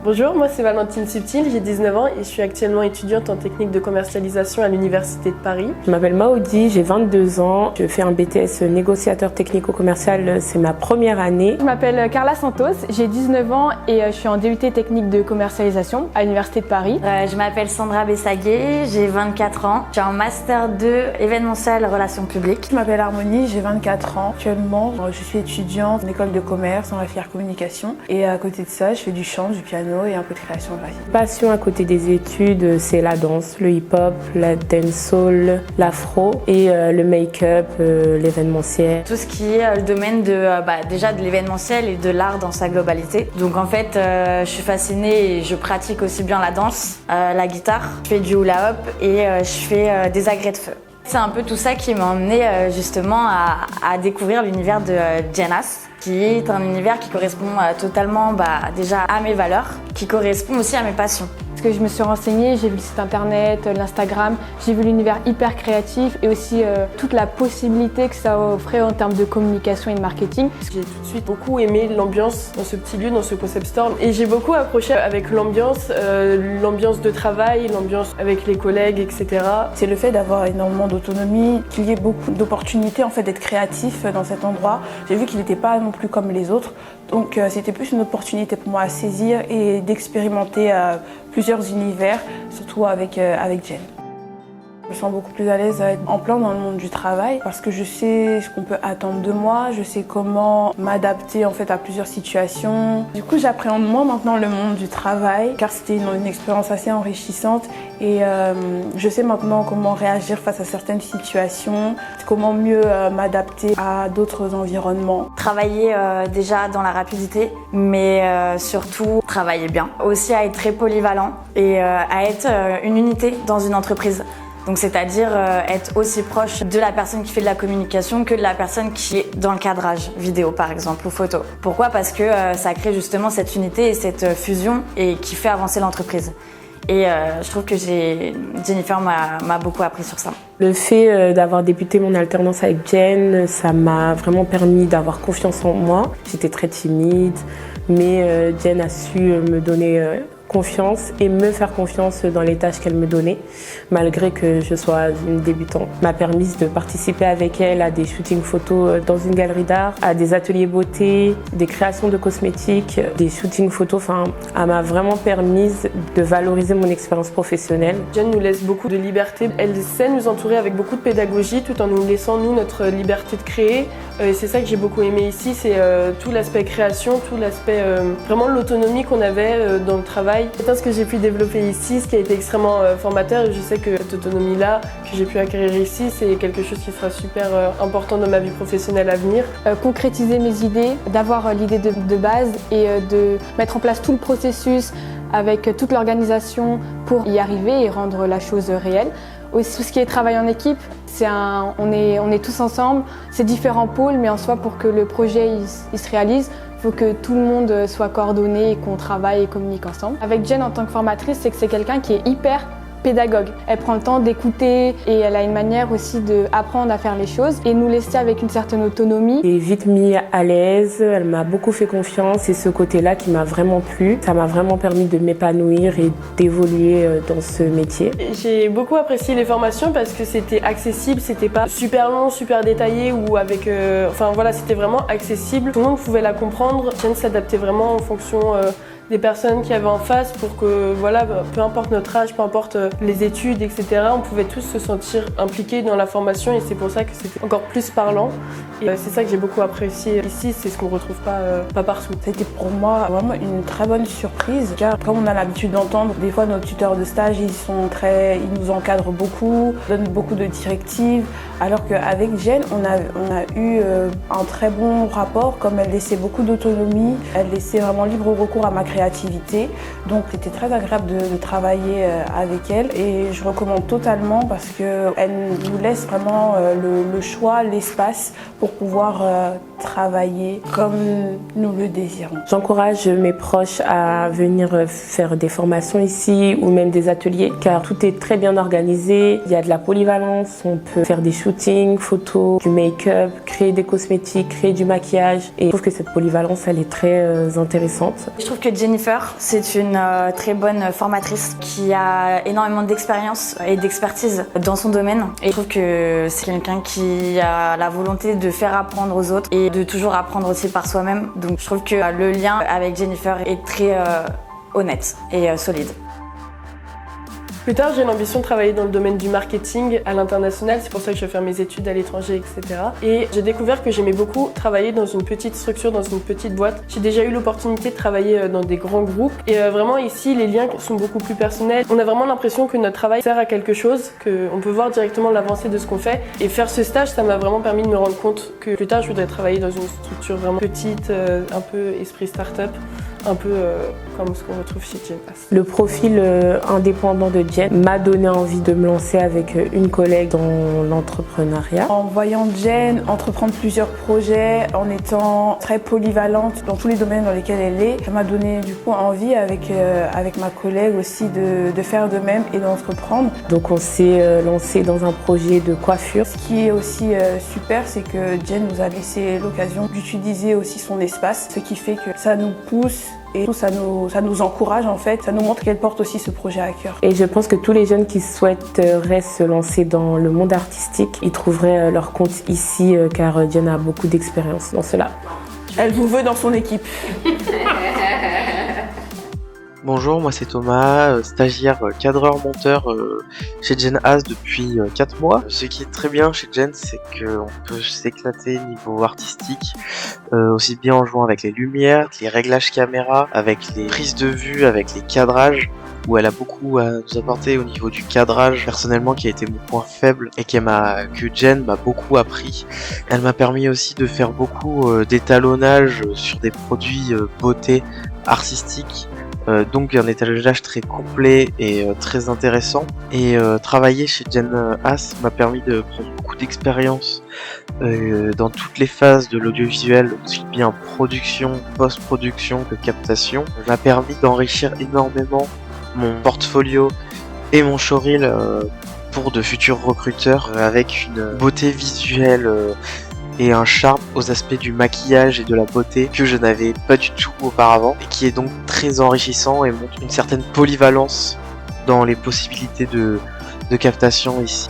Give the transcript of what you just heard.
Bonjour, moi c'est Valentine Subtil, j'ai 19 ans et je suis actuellement étudiante en technique de commercialisation à l'Université de Paris. Je m'appelle Maoudi, j'ai 22 ans, je fais un BTS négociateur technico-commercial, c'est ma première année. Je m'appelle Carla Santos, j'ai 19 ans et je suis en DUT technique de commercialisation à l'Université de Paris. Je m'appelle Sandra Bessaguet, j'ai 24 ans, je suis en Master 2 événementiel relations publiques. Je m'appelle Harmonie, j'ai 24 ans. Actuellement, je suis étudiante en école de commerce en la filière communication et à côté de ça, je fais du chant, du piano et un peu de création graphique. Passion à côté des études, c'est la danse, le hip-hop, la dancehall, l'afro et le make-up, l'événementiel. Tout ce qui est le domaine déjà de l'événementiel et de l'art dans sa globalité. Donc en fait, je suis fascinée et je pratique aussi bien la danse, la guitare, je fais du hula hoop et je fais des agrès de feu. C'est un peu tout ça qui m'a emmené justement à découvrir l'univers de Jenas, qui est un univers qui correspond totalement déjà à mes valeurs, qui correspond aussi à mes passions. Parce que je me suis renseignée, j'ai vu le site internet, l'Instagram, j'ai vu l'univers hyper créatif et aussi toute la possibilité que ça offrait en termes de communication et de marketing. J'ai tout de suite beaucoup aimé l'ambiance dans ce petit lieu, dans ce concept store et j'ai beaucoup accroché avec l'ambiance de travail, l'ambiance avec les collègues, etc. C'est le fait d'avoir énormément d'autonomie, qu'il y ait beaucoup d'opportunités en fait d'être créatif dans cet endroit. J'ai vu qu'il n'était pas non plus comme les autres, donc c'était plus une opportunité pour moi à saisir et d'expérimenter plusieurs univers, surtout avec Jen. Je me sens beaucoup plus à l'aise à être en plein dans le monde du travail parce que je sais ce qu'on peut attendre de moi, je sais comment m'adapter en fait à plusieurs situations. Du coup, j'appréhende moins maintenant le monde du travail car c'était une expérience assez enrichissante et je sais maintenant comment réagir face à certaines situations, comment mieux m'adapter à d'autres environnements. Travailler déjà dans la rapidité, mais surtout travailler bien. Aussi à être très polyvalent et à être une unité dans une entreprise. Donc c'est-à-dire être aussi proche de la personne qui fait de la communication que de la personne qui est dans le cadrage vidéo par exemple ou photo. Pourquoi ? Parce que ça crée justement cette unité et cette fusion et qui fait avancer l'entreprise. Et je trouve que Jennifer m'a beaucoup appris sur ça. Le fait d'avoir débuté mon alternance avec Jen, ça m'a vraiment permis d'avoir confiance en moi. J'étais très timide, mais Jen a su me donner confiance et me faire confiance dans les tâches qu'elle me donnait, malgré que je sois une débutante. M'a permis de participer avec elle à des shootings photos dans une galerie d'art, à des ateliers beauté, des créations de cosmétiques, des shootings photos. Enfin, elle m'a vraiment permis de valoriser mon expérience professionnelle. Jen nous laisse beaucoup de liberté. Elle sait nous entourer avec beaucoup de pédagogie tout en nous laissant, nous, notre liberté de créer. Et c'est ça que j'ai beaucoup aimé ici, c'est tout l'aspect création, tout l'aspect vraiment l'autonomie qu'on avait dans le travail. C'est ce que j'ai pu développer ici, ce qui a été extrêmement formateur et je sais que cette autonomie-là que j'ai pu acquérir ici, c'est quelque chose qui sera super important dans ma vie professionnelle à venir. Concrétiser mes idées, d'avoir l'idée de base et de mettre en place tout le processus avec toute l'organisation pour y arriver et rendre la chose réelle. Aussi, tout ce qui est travail en équipe, on est tous ensemble, c'est différents pôles, mais en soi pour que le projet il se réalise, il faut que tout le monde soit coordonné et qu'on travaille et communique ensemble. Avec Jen en tant que formatrice, c'est que c'est quelqu'un qui est hyper pédagogue. Elle prend le temps d'écouter et elle a une manière aussi d'apprendre à faire les choses et nous laisser avec une certaine autonomie. J'ai vite mis à l'aise, elle m'a beaucoup fait confiance, c'est ce côté-là qui m'a vraiment plu. Ça m'a vraiment permis de m'épanouir et d'évoluer dans ce métier. J'ai beaucoup apprécié les formations parce que c'était accessible, c'était pas super long, super détaillé ou avec... enfin voilà, c'était vraiment accessible. Tout le monde pouvait la comprendre. Jen s'adaptait vraiment en fonction des personnes qui avaient en face pour que, voilà, peu importe notre âge, peu importe les études, etc., on pouvait tous se sentir impliqués dans la formation et c'est pour ça que c'était encore plus parlant. Et c'est ça que j'ai beaucoup apprécié ici, c'est ce qu'on ne retrouve pas partout. C'était pour moi vraiment une très bonne surprise, car comme on a l'habitude d'entendre, des fois nos tuteurs de stage, ils nous encadrent beaucoup, donnent beaucoup de directives, alors qu'avec Jen, on a eu un très bon rapport, comme elle laissait beaucoup d'autonomie, elle laissait vraiment libre recours à ma créativité, donc c'était très agréable de travailler avec elle et je recommande totalement parce qu'elle nous laisse vraiment le choix, l'espace pour pouvoir travailler comme nous le désirons. J'encourage mes proches à venir faire des formations ici ou même des ateliers car tout est très bien organisé. Il y a de la polyvalence, on peut faire des shootings, photos, du make-up, créer des cosmétiques, créer du maquillage et je trouve que cette polyvalence elle est très intéressante. Je trouve que Jennifer, c'est une très bonne formatrice qui a énormément d'expérience et d'expertise dans son domaine et je trouve que c'est quelqu'un qui a la volonté de faire apprendre aux autres et de toujours apprendre aussi par soi-même. Donc je trouve que le lien avec Jennifer est très honnête et solide. Plus tard, j'ai l'ambition de travailler dans le domaine du marketing à l'international, c'est pour ça que je vais faire mes études à l'étranger, etc. Et j'ai découvert que j'aimais beaucoup travailler dans une petite structure, dans une petite boîte. J'ai déjà eu l'opportunité de travailler dans des grands groupes et vraiment ici, les liens sont beaucoup plus personnels. On a vraiment l'impression que notre travail sert à quelque chose, qu'on peut voir directement l'avancée de ce qu'on fait. Et faire ce stage, ça m'a vraiment permis de me rendre compte que plus tard, je voudrais travailler dans une structure vraiment petite, un peu esprit start-up. Un peu comme ce qu'on retrouve chez Jen Haas. Le profil indépendant de Jen m'a donné envie de me lancer avec une collègue dans l'entrepreneuriat. En voyant Jen entreprendre plusieurs projets, en étant très polyvalente dans tous les domaines dans lesquels elle est, ça m'a donné du coup envie avec ma collègue aussi de faire de même et d'entreprendre. Donc on s'est lancé dans un projet de coiffure. Ce qui est aussi super, c'est que Jen nous a laissé l'occasion d'utiliser aussi son espace, ce qui fait que ça nous pousse et ça nous encourage en fait, ça nous montre qu'elle porte aussi ce projet à cœur. Et je pense que tous les jeunes qui souhaiteraient se lancer dans le monde artistique, ils trouveraient leur compte ici car Jen a beaucoup d'expérience dans cela. Elle vous veut dans son équipe. Bonjour, moi c'est Thomas, stagiaire cadreur-monteur chez Jen Haas depuis 4 mois. Ce qui est très bien chez Jen, c'est qu'on peut s'éclater niveau artistique, aussi bien en jouant avec les lumières, les réglages caméra, avec les prises de vue, avec les cadrages, où elle a beaucoup à nous apporter au niveau du cadrage, personnellement qui a été mon point faible et que Jen m'a beaucoup appris. Elle m'a permis aussi de faire beaucoup d'étalonnage sur des produits beauté artistique. Donc un étalonnage très complet et très intéressant. Et travailler chez Jen Haas m'a permis de prendre beaucoup d'expérience dans toutes les phases de l'audiovisuel, aussi bien production, post-production que captation. Ça m'a permis d'enrichir énormément mon portfolio et mon showreel pour de futurs recruteurs avec une beauté visuelle et un charme aux aspects du maquillage et de la beauté que je n'avais pas du tout auparavant et qui est donc très enrichissant et montre une certaine polyvalence dans les possibilités de captation ici.